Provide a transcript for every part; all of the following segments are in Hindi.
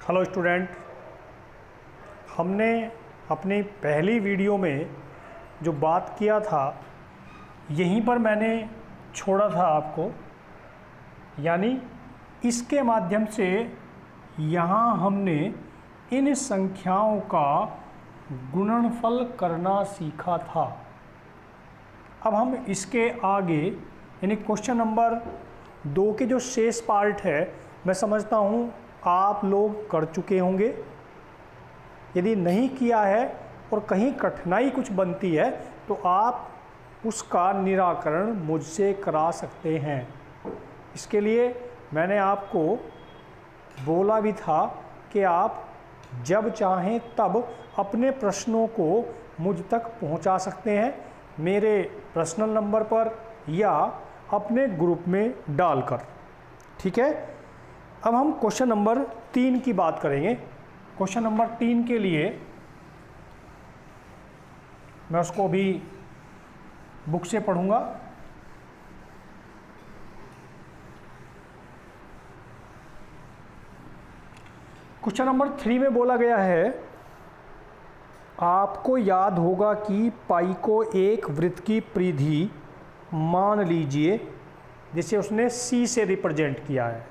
हेलो स्टूडेंट, हमने अपनी पहली वीडियो में जो बात किया था यहीं पर मैंने छोड़ा था आपको, यानी इसके माध्यम से यहाँ हमने इन संख्याओं का गुणनफल करना सीखा था। अब हम इसके आगे यानी क्वेश्चन नंबर 2 के जो शेष पार्ट है मैं समझता हूँ आप लोग कर चुके होंगे। यदि नहीं किया है और कहीं कठिनाई कुछ बनती है तो आप उसका निराकरण मुझसे करा सकते हैं। इसके लिए मैंने आपको बोला भी था कि आप जब चाहें तब अपने प्रश्नों को मुझ तक पहुंचा सकते हैं, मेरे पर्सनल नंबर पर या अपने ग्रुप में डालकर। ठीक है, अब हम क्वेश्चन नंबर 3 की बात करेंगे। क्वेश्चन नंबर 3 के लिए मैं उसको भी बुक से पढ़ूंगा। क्वेश्चन नंबर 3 में बोला गया है, आपको याद होगा कि पाई को एक वृत्त की परिधि मान लीजिए जिसे उसने C से रिप्रेजेंट किया है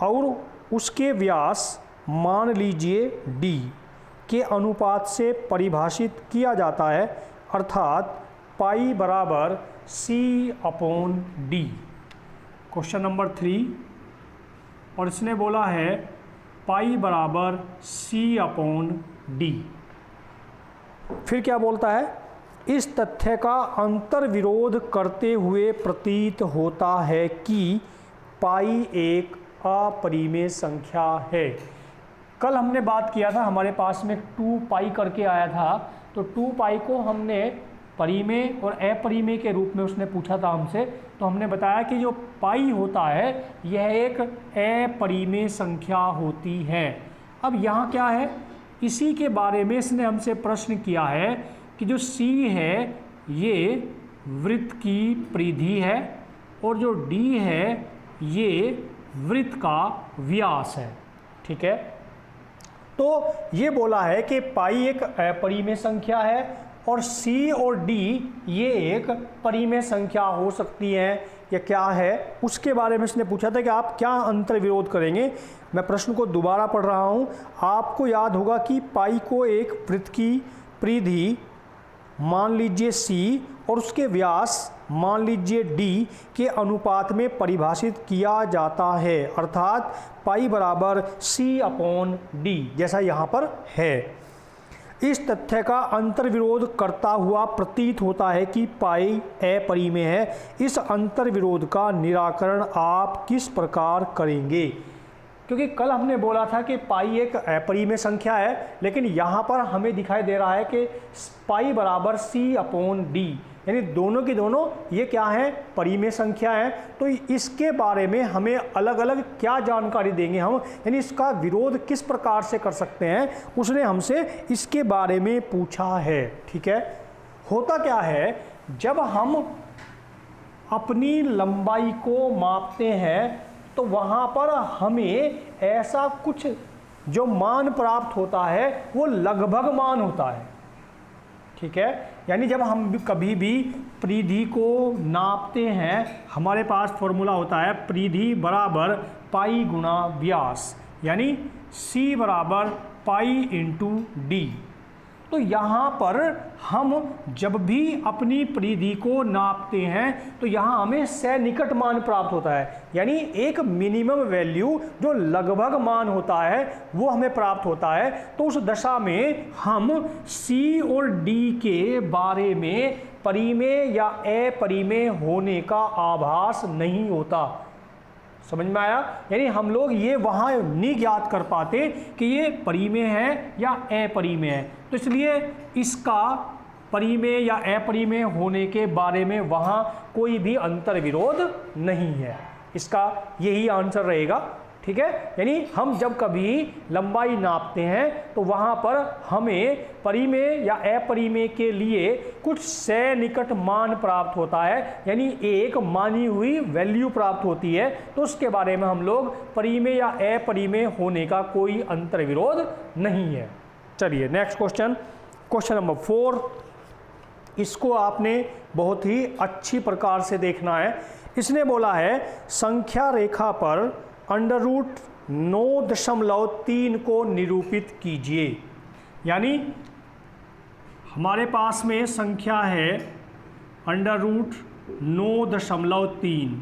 और उसके व्यास मान लीजिए D के अनुपात से परिभाषित किया जाता है, अर्थात पाई बराबर C/D। क्वेश्चन नंबर 3, और इसने बोला है पाई बराबर C/D। फिर क्या बोलता है, इस तथ्य का अंतर्विरोध करते हुए प्रतीत होता है कि पाई एक अपरिमेय संख्या है। कल हमने बात किया था, हमारे पास में 2 पाई करके आया था, तो 2 पाई को हमने परिमेय और अपरिमेय के रूप में उसने पूछा था हमसे, तो हमने बताया कि जो पाई होता है यह एक अपरिमेय संख्या होती है। अब यहाँ क्या है, इसी के बारे में इसने हमसे प्रश्न किया है कि जो C है ये वृत्त की परिधि है और जो D है ये वृत्त का व्यास है। ठीक है, तो ये बोला है कि पाई एक अपरिमेय संख्या है और C और D ये एक परिमेय संख्या हो सकती है या क्या है, उसके बारे में इसने पूछा था कि आप क्या अंतर विरोध करेंगे। मैं प्रश्न को दोबारा पढ़ रहा हूँ। आपको याद होगा कि पाई को एक वृत्त की परिधि मान लीजिए C और उसके व्यास मान लीजिए D के अनुपात में परिभाषित किया जाता है, अर्थात पाई बराबर C/D जैसा यहाँ पर है। इस तथ्य का अंतर्विरोध करता हुआ प्रतीत होता है कि पाई अपरिमेय है। इस अंतर्विरोध का निराकरण आप किस प्रकार करेंगे? क्योंकि कल हमने बोला था कि पाई एक अपरिमेय संख्या है, लेकिन यहाँ पर हमें दिखाई दे रहा है कि पाई बराबर C/D, यानी दोनों की दोनों ये क्या है, परिमेय संख्या है। तो इसके बारे में हमें अलग अलग क्या जानकारी देंगे हम, यानी इसका विरोध किस प्रकार से कर सकते हैं, उसने हमसे इसके बारे में पूछा है। ठीक है, होता क्या है, जब हम अपनी लंबाई को मापते हैं तो वहाँ पर हमें ऐसा कुछ जो मान प्राप्त होता है वो लगभग मान होता है। ठीक है, यानी जब हम कभी भी परिधि को नापते हैं हमारे पास फॉर्मूला होता है परिधि बराबर पाई गुणा व्यास, यानी C बराबर पाई इंटू D। तो यहाँ पर हम जब भी अपनी परिधि को नापते हैं तो यहाँ हमें सन्निकट मान प्राप्त होता है, यानी एक मिनिमम वैल्यू जो लगभग मान होता है वो हमें प्राप्त होता है। तो उस दशा में हम C और D के बारे में परिमेय या अपरिमेय होने का आभास नहीं होता। समझ में आया? यानी हम लोग ये वहाँ नहीं ज्ञात कर पाते कि ये परिमेय है या अपरिमेय है, तो इसलिए इसका परिमेय या अपरिमेय होने के बारे में वहाँ कोई भी अंतर विरोध नहीं है। इसका यही आंसर रहेगा। ठीक है, यानी हम जब कभी लंबाई नापते हैं तो वहाँ पर हमें परिमेय या अपरिमेय के लिए कुछ सन्निकट मान प्राप्त होता है, यानी एक मानी हुई वैल्यू प्राप्त होती है, तो उसके बारे में हम लोग परिमेय या अपरिमेय होने का कोई अंतर्विरोध नहीं है। चलिए नेक्स्ट क्वेश्चन, क्वेश्चन नंबर 4। इसको आपने बहुत ही अच्छी प्रकार से देखना है। इसने बोला है संख्या रेखा पर √9.3 को निरूपित कीजिए। यानी हमारे पास में संख्या है √9.3,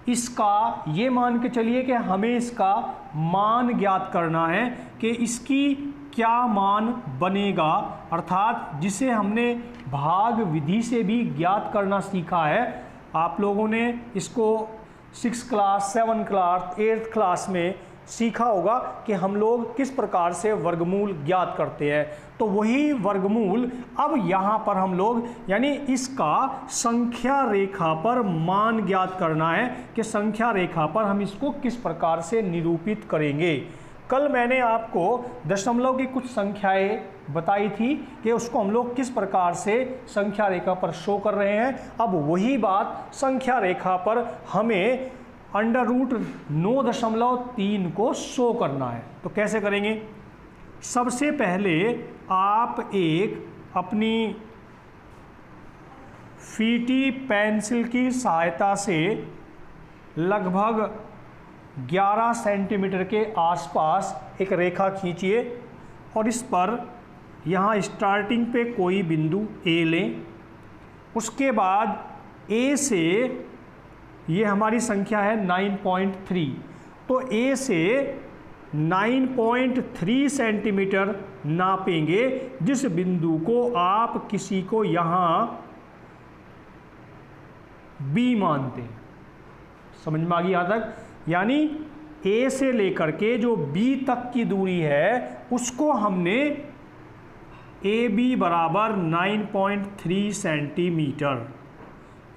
इसका ये मान के चलिए कि हमें इसका मान ज्ञात करना है कि इसकी क्या मान बनेगा, अर्थात जिसे हमने भाग विधि से भी ज्ञात करना सीखा है। आप लोगों ने इसको 6 क्लास 7 क्लास 8th क्लास में सीखा होगा कि हम लोग किस प्रकार से वर्गमूल ज्ञात करते हैं। तो वही वर्गमूल अब यहाँ पर हम लोग, यानी इसका संख्या रेखा पर मान ज्ञात करना है कि संख्या रेखा पर हम इसको किस प्रकार से निरूपित करेंगे। कल मैंने आपको दशमलव की कुछ संख्याएं बताई थी कि उसको हम लोग किस प्रकार से संख्या रेखा पर शो कर रहे हैं। अब वही बात संख्या रेखा पर हमें √9.3 को शो करना है। तो कैसे करेंगे? सबसे पहले आप एक अपनी फीटी पेंसिल की सहायता से लगभग 11 सेंटीमीटर के आसपास एक रेखा खींचिए और इस पर यहाँ स्टार्टिंग पे कोई बिंदु ए लें। उसके बाद ए से, ये हमारी संख्या है 9.3, तो ए से 9.3 सेंटीमीटर नापेंगे, जिस बिंदु को आप किसी को यहाँ बी मानते हैं। समझ में आ गई यहाँ तक? यानी ए से लेकर के जो बी तक की दूरी है उसको हमने ए बी बराबर 9.3 सेंटीमीटर,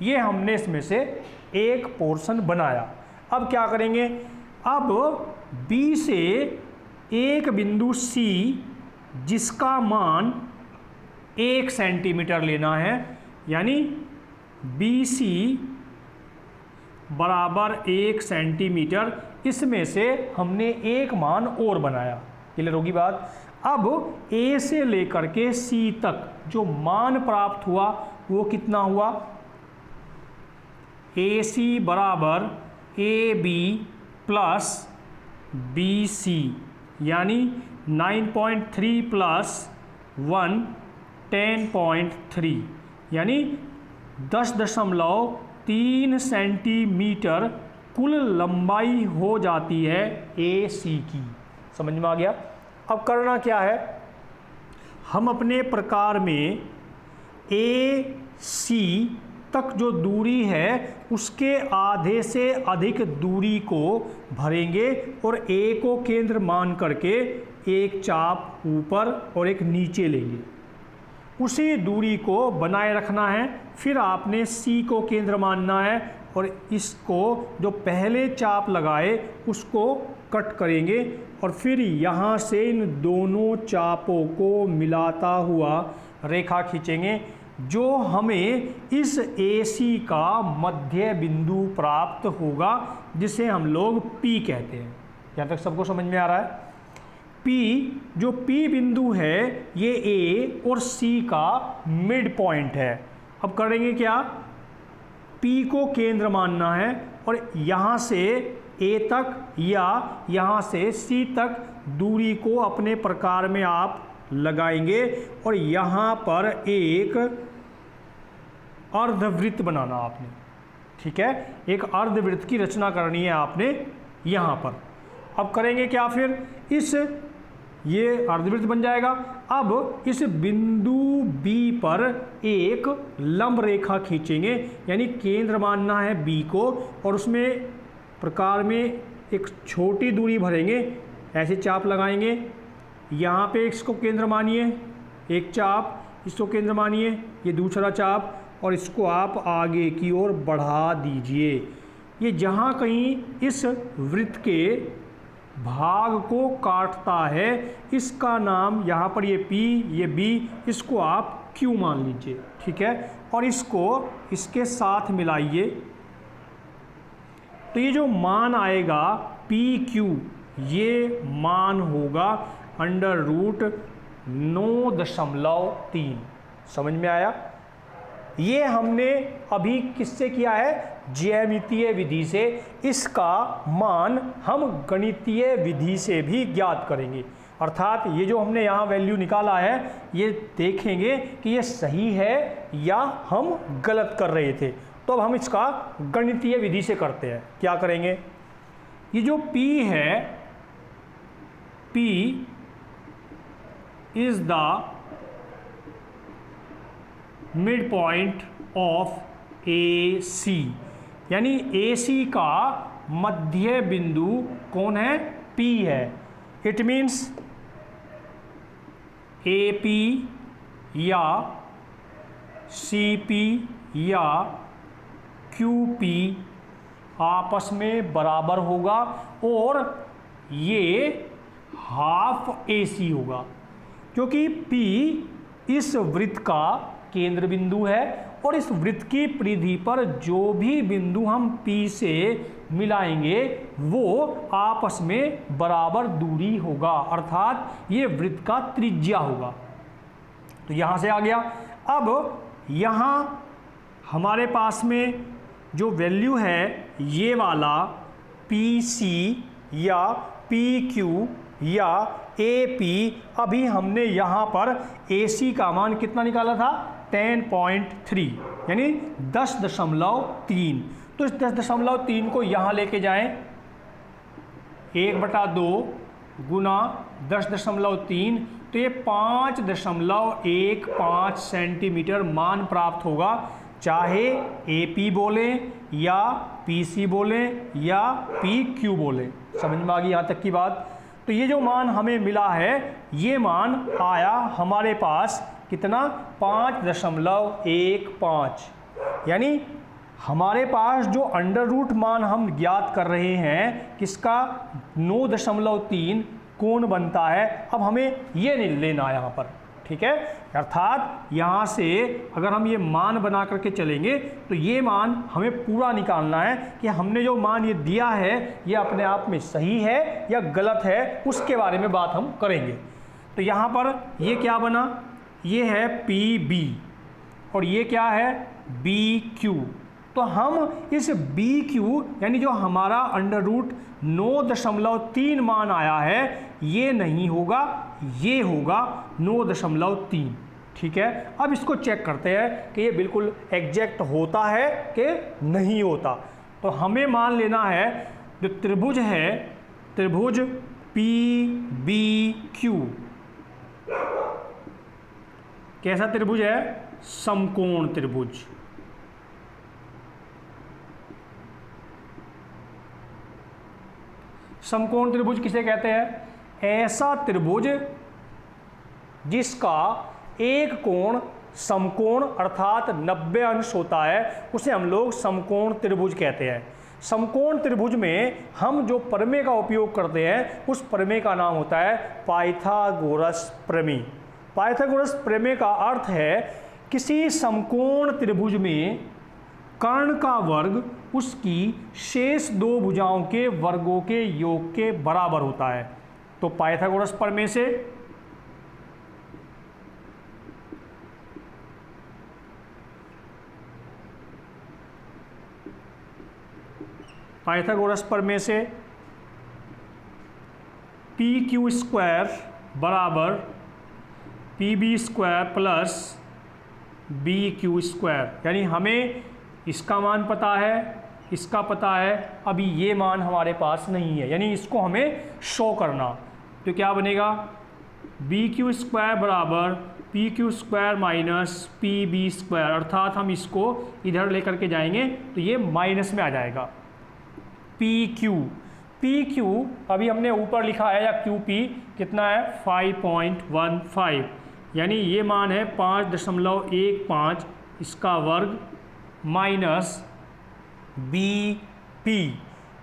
ये हमने इसमें से एक पोर्शन बनाया। अब क्या करेंगे? अब बी से एक बिंदु सी जिसका मान 1 सेंटीमीटर लेना है, यानी बी सी बराबर 1 सेंटीमीटर, इसमें से हमने एक मान और बनाया। क्लियर होगी बात? अब ए से लेकर के सी तक जो मान प्राप्त हुआ वो कितना हुआ? ए सी बराबर A B plus B C, यानी 9.3 प्लस 1 10.3, यानी 10.3 सेंटीमीटर कुल लंबाई हो जाती है ए सी की। समझ में आ गया? अब करना क्या है? हम अपने प्रकार में ए सी तक जो दूरी है उसके आधे से अधिक दूरी को भरेंगे और ए को केंद्र मान करके एक चाप ऊपर और एक नीचे लेंगे। उसी दूरी को बनाए रखना है। फिर आपने सी को केंद्र मानना है और इसको जो पहले चाप लगाए उसको कट करेंगे और फिर यहाँ से इन दोनों चापों को मिलाता हुआ रेखा खींचेंगे, जो हमें इस AC का मध्य बिंदु प्राप्त होगा, जिसे हम लोग P कहते हैं। यहाँ तक सबको समझ में आ रहा है? P, जो P बिंदु है ये A और C का मिड पॉइंट है। अब करेंगे क्या? P को केंद्र मानना है और यहाँ से A तक या यहाँ से C तक दूरी को अपने प्रकार में आप लगाएंगे और यहाँ पर एक अर्धवृत्त बनाना आपने। ठीक है, एक अर्धवृत्त की रचना करनी है आपने यहाँ पर। अब करेंगे क्या? फिर इस ये अर्धवृत्त बन जाएगा। अब इस बिंदु B पर एक लंब रेखा खींचेंगे, यानी केंद्र मानना है B को और उसमें प्रकार में एक छोटी दूरी भरेंगे। ऐसे चाप लगाएंगे, यहाँ पे इसको केंद्र मानिए, एक चाप, इसको केंद्र मानिए, ये दूसरा चाप, और इसको आप आगे की ओर बढ़ा दीजिए। ये जहाँ कहीं इस वृत्त के भाग को काटता है इसका नाम, यहाँ पर ये P ये B, इसको आप Q मान लीजिए, ठीक है। और इसको इसके साथ मिलाइए तो ये जो मान आएगा PQ, ये मान होगा √9.3। समझ में आया? ये हमने अभी किससे किया है? ज्यामितीय विधि से। इसका मान हम गणितीय विधि से भी ज्ञात करेंगे, अर्थात ये जो हमने यहाँ वैल्यू निकाला है ये देखेंगे कि ये सही है या हम गलत कर रहे थे। तो अब हम इसका गणितीय विधि से करते हैं। क्या करेंगे? ये जो P है, P is the mid point of AC, यानी AC का मध्य बिंदु कौन है? P है। इट मीन्स AP या CP या QP आपस में बराबर होगा और ये हाफ AC होगा, क्योंकि P इस वृत्त का केंद्र बिंदु है और इस वृत्त की परिधि पर जो भी बिंदु हम P से मिलाएंगे वो आपस में बराबर दूरी होगा, अर्थात ये वृत्त का त्रिज्या होगा। तो यहाँ से आ गया। अब यहाँ हमारे पास में जो वैल्यू है ये वाला PC या PQ या AP, अभी हमने यहाँ पर AC का मान कितना निकाला था? 10.3 यानी 10.3। तो इस 10.3 को यहाँ लेके जाएं, 1/2 गुना 10.3, तो ये 5.15 सेंटीमीटर मान प्राप्त होगा। चाहे AP बोलें या PC बोलें या PQ बोलें। समझ में आ गई यहाँ तक की बात? तो ये जो मान हमें मिला है ये मान आया हमारे पास कितना? 5.15, यानी हमारे पास जो अंडर रूट मान हम ज्ञात कर रहे हैं किसका? 9.3 कौन बनता है। अब हमें ये नहीं लेना यहाँ पर, ठीक है। अर्थात यहाँ से अगर हम ये मान बना करके चलेंगे तो ये मान हमें पूरा निकालना है कि हमने जो मान ये दिया है ये अपने आप में सही है या गलत है, उसके बारे में बात हम करेंगे। तो यहाँ पर ये क्या बना? ये है PB और ये क्या है? BQ। तो हम इस BQ यानी जो हमारा अंडर रूट 9.3 मान आया है ये नहीं होगा, ये होगा 9.3, ठीक है। अब इसको चेक करते हैं कि ये बिल्कुल एग्जैक्ट होता है कि नहीं होता। तो हमें मान लेना है जो त्रिभुज है, त्रिभुज PBQ कैसा त्रिभुज है? समकोण त्रिभुज। समकोण त्रिभुज किसे कहते हैं? ऐसा त्रिभुज जिसका एक कोण समकोण अर्थात 90 अंश होता है उसे हम लोग समकोण त्रिभुज कहते हैं। समकोण त्रिभुज में हम जो प्रमेय का उपयोग करते हैं उस प्रमेय का नाम होता है पाइथागोरस प्रमेय। पाइथागोरस प्रमेय का अर्थ है किसी समकोण त्रिभुज में कर्ण का वर्ग उसकी शेष दो भुजाओं के वर्गों के योग के बराबर होता है। तो पाइथागोरस प्रमेय से PQ स्क्वायर बराबर PB square plus BQ square, यानी हमें इसका मान पता है, इसका पता है, अभी ये मान हमारे पास नहीं है, यानी इसको हमें शो करना। तो क्या बनेगा? BQ स्क्वायर बराबर PQ square minus PB square, अर्थात हम इसको इधर लेकर के जाएंगे तो ये माइनस में आ जाएगा। PQ अभी हमने ऊपर लिखा है या QP कितना है? 5.15, यानी ये मान है 5.15 इसका वर्ग माइनस पी,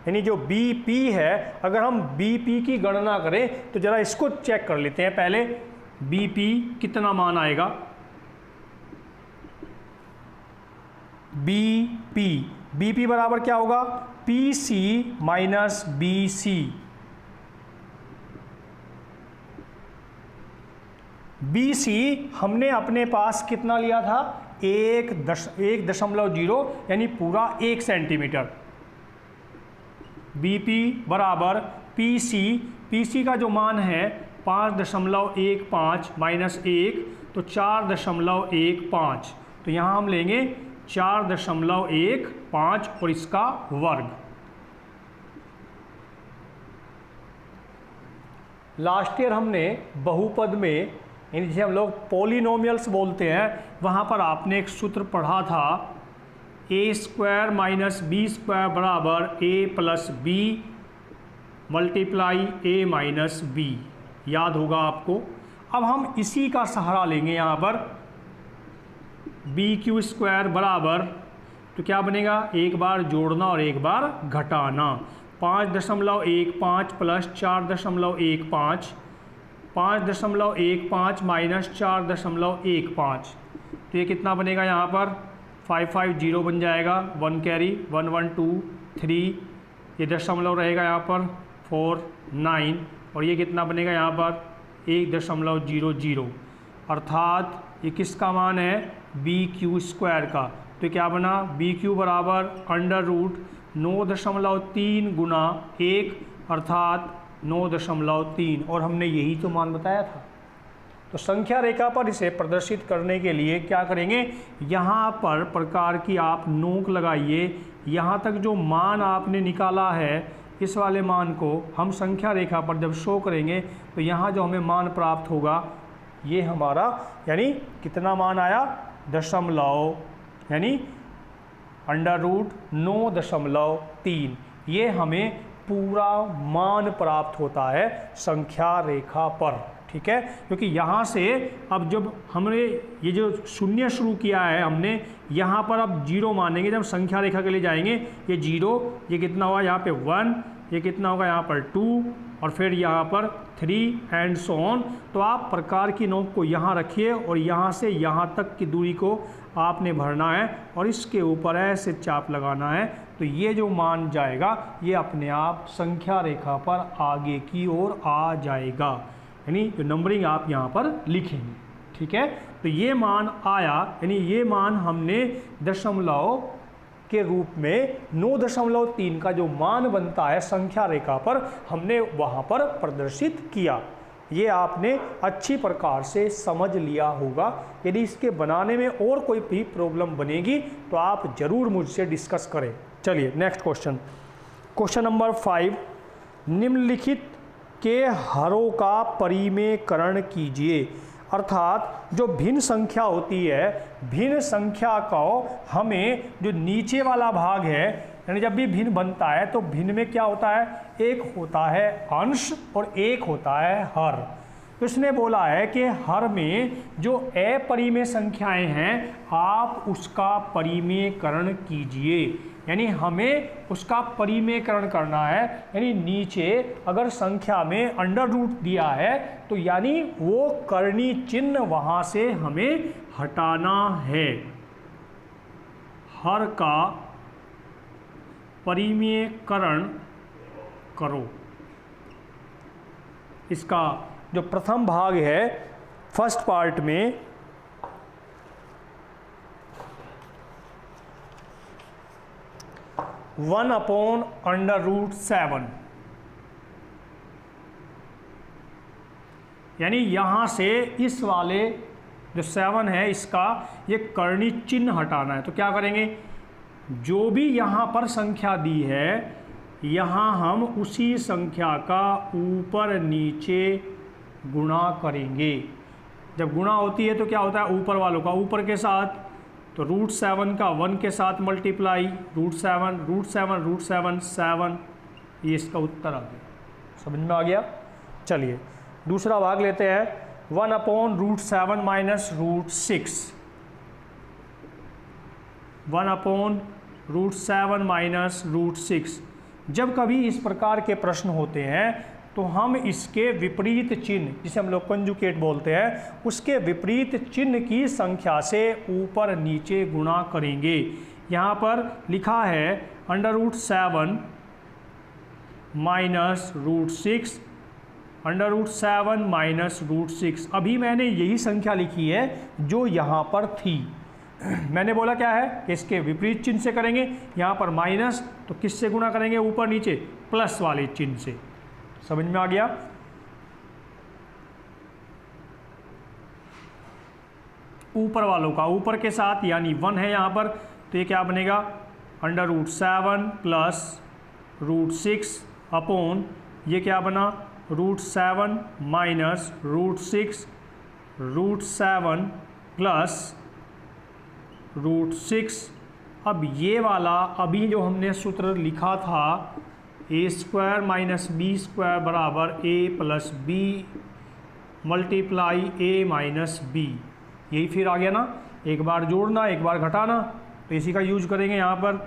यानी जो बी पी है, अगर हम बी पी की गणना करें तो ज़रा इसको चेक कर लेते हैं पहले। बी पी कितना मान आएगा, बी पी बराबर क्या होगा, P C minus B C. B C हमने अपने पास कितना लिया था, 1.0 यानी पूरा 1 सेंटीमीटर। बी पी बराबर पी सी का जो मान है 5.15 माइनस 1 तो 4.15, तो यहाँ हम लेंगे 4.15 और इसका वर्ग। लास्ट ईयर हमने बहुपद में, यानी जिसे हम लोग पॉलिनोमियल्स बोलते हैं, वहाँ पर आपने एक सूत्र पढ़ा था, ए स्क्वायर माइनस बी स्क्वायर बराबर ए प्लस बी मल्टीप्लाई ए माइनस बी, याद होगा आपको। अब हम इसी का सहारा लेंगे यहाँ पर, बी क्यू स्क्वायर बराबर, तो क्या बनेगा, एक बार जोड़ना और एक बार घटाना, 5.15 प्लस 4.15, 5.15 माइनस 4.15, तो ये कितना बनेगा, यहाँ पर 550 बन जाएगा, 1 कैरी 1 1 2 3, ये दशमलव रहेगा यहाँ पर 4 9, और ये कितना बनेगा यहाँ पर 1.00, अर्थात ये किसका मान है, बी क्यू स्क्वायर का। तो क्या बना, बी क्यू बराबर अंडर रूट 9.3 गुना 1 अर्थात 9.3, और हमने यही तो मान बताया था। तो संख्या रेखा पर इसे प्रदर्शित करने के लिए क्या करेंगे, यहाँ पर प्रकार की आप नोक लगाइए, यहाँ तक जो मान आपने निकाला है इस वाले मान को हम संख्या रेखा पर जब शो करेंगे तो यहाँ जो हमें मान प्राप्त होगा ये हमारा, यानी कितना मान आया, दशमलव, यानी अंडर रूट 9.3, ये हमें पूरा मान प्राप्त होता है संख्या रेखा पर। ठीक है, क्योंकि यहाँ से अब जब हमने ये जो शून्य शुरू किया है हमने, यहाँ पर अब 0 मानेंगे, जब संख्या रेखा के लिए जाएंगे, ये 0, ये कितना होगा यहाँ पे 1, ये कितना होगा यहाँ पर 2, और फिर यहाँ पर 3 एंड सो ऑन। तो आप प्रकार की नोक को यहाँ रखिए और यहाँ से यहाँ तक की दूरी को आपने भरना है और इसके ऊपर ऐसे चाप लगाना है, तो ये जो मान जाएगा ये अपने आप संख्या रेखा पर आगे की ओर आ जाएगा, यानी जो नंबरिंग आप यहाँ पर लिखेंगे। ठीक है, तो ये मान आया, यानी ये मान हमने दशमलव के रूप में 9.3 का जो मान बनता है संख्या रेखा पर, हमने वहाँ पर प्रदर्शित किया। ये आपने अच्छी प्रकार से समझ लिया होगा। यदि इसके बनाने में और कोई भी प्रॉब्लम बनेगी तो आप ज़रूर मुझसे डिस्कस करें। चलिए नेक्स्ट क्वेश्चन, क्वेश्चन नंबर 5, निम्नलिखित के हरों का परिमेयकरण कीजिए। अर्थात जो भिन्न संख्या होती है, भिन्न संख्या को हमें जो नीचे वाला भाग है, यानी जब भी भिन्न बनता है तो भिन्न में क्या होता है, एक होता है अंश और एक होता है हर। तो इसने बोला है कि हर में जो अपरिमेय संख्याएं हैं आप उसका परिमेयकरण कीजिए, यानी हमें उसका परिमेयकरण करना है। यानी नीचे अगर संख्या में अंडर रूट दिया है तो यानी वो करनी चिन्ह वहाँ से हमें हटाना है। हर का परिमेयकरण करो। इसका जो प्रथम भाग है फर्स्ट पार्ट में, वन अपॉन अंडर रूट 7, यानी यहाँ से इस वाले जो 7 है इसका ये करनी चिन्ह हटाना है। तो क्या करेंगे, जो भी यहाँ पर संख्या दी है यहाँ हम उसी संख्या का ऊपर नीचे गुणा करेंगे। जब गुणा होती है तो क्या होता है, ऊपर वालों का ऊपर के साथ, तो रूट 7 का 1 के साथ मल्टीप्लाई, रूट 7 7, ये इसका उत्तर आ गया। समझ में आ गया। चलिए दूसरा भाग लेते हैं, 1 upon root 7 minus root 6, 1 upon √7 minus √6। जब कभी इस प्रकार के प्रश्न होते हैं तो हम इसके विपरीत चिन्ह, जिसे हम लोग कंजुगेट बोलते हैं, उसके विपरीत चिन्ह की संख्या से ऊपर नीचे गुणा करेंगे। यहाँ पर लिखा है √7 माइनस √6, √7 माइनस √6। अभी मैंने यही संख्या लिखी है जो यहाँ पर थी। मैंने बोला क्या है कि इसके विपरीत चिन्ह से करेंगे। यहाँ पर माइनस, तो किससे गुणा करेंगे ऊपर नीचे? प्लस वाले चिन्ह से। समझ में आ गया? ऊपर वालों का ऊपर के साथ, यानी 1 है यहाँ पर, तो ये क्या बनेगा? √7 प्लस √6 अपॉन, ये क्या बना? √7 माइनस √6, √7 प्लस √6। अब ये वाला अभी जो हमने सूत्र लिखा था, a² माइनस b² बराबर a plus b multiply a minus b, यही फिर आ गया ना। एक बार जोड़ना, एक बार घटाना, तो इसी का यूज करेंगे यहाँ पर।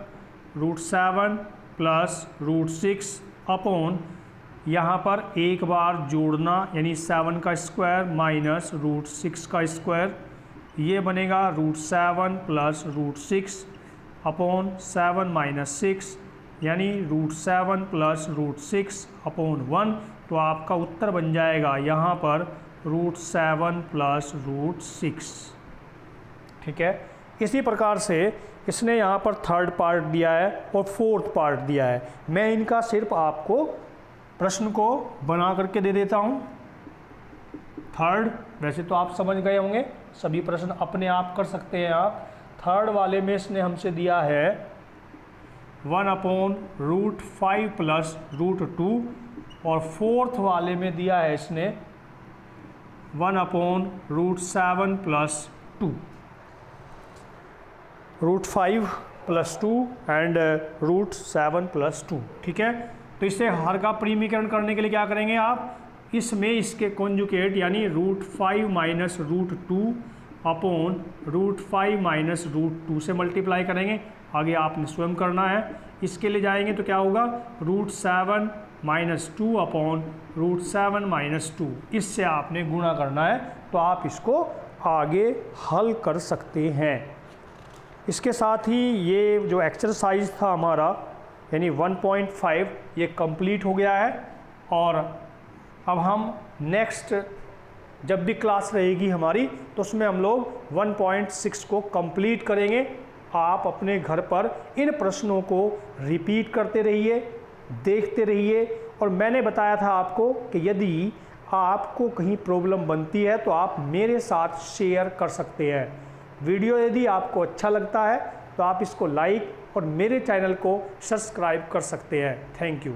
√7 प्लस √6 अपॉन, यहाँ पर एक बार जोड़ना, यानी 7 का स्क्वायर माइनस √6 का स्क्वायर, ये बनेगा √7 प्लस √6 अपॉन 7 माइनस 6, यानी √7 प्लस √6 अपॉन 1। तो आपका उत्तर बन जाएगा यहाँ पर √7 प्लस √6। ठीक है। इसी प्रकार से इसने यहाँ पर थर्ड पार्ट दिया है और फोर्थ पार्ट दिया है। मैं इनका सिर्फ आपको प्रश्न को बना करके दे देता हूँ। थर्ड, वैसे तो आप समझ गए होंगे, सभी प्रश्न अपने आप कर सकते हैं आप। थर्ड वाले में इसने हमसे दिया है 1/√5 प्लस √2, और फोर्थ वाले में दिया है इसने 1/√7 प्लस 2, √5 प्लस 2 एंड √7 प्लस 2। ठीक है। तो इससे हर का परिमीकरण करने के लिए क्या करेंगे आप? इसमें इसके कॉन्जुगेट यानी √5 माइनस √2 अपॉन √5 माइनस √2 से मल्टीप्लाई करेंगे। आगे आपने स्वयं करना है। इसके लिए जाएंगे तो क्या होगा? √7 माइनस 2 अपॉन √7 माइनस 2, इससे आपने गुणा करना है। तो आप इसको आगे हल कर सकते हैं। इसके साथ ही ये जो एक्सरसाइज था हमारा यानी 1.5, ये कंप्लीट हो गया है। और अब हम नेक्स्ट जब भी क्लास रहेगी हमारी, तो उसमें हम लोग 1.6 को कंप्लीट करेंगे। आप अपने घर पर इन प्रश्नों को रिपीट करते रहिए, देखते रहिए। और मैंने बताया था आपको कि यदि आपको कहीं प्रॉब्लम बनती है तो आप मेरे साथ शेयर कर सकते हैं। वीडियो यदि आपको अच्छा लगता है तो आप इसको लाइक और मेरे चैनल को सब्सक्राइब कर सकते हैं। Thank you.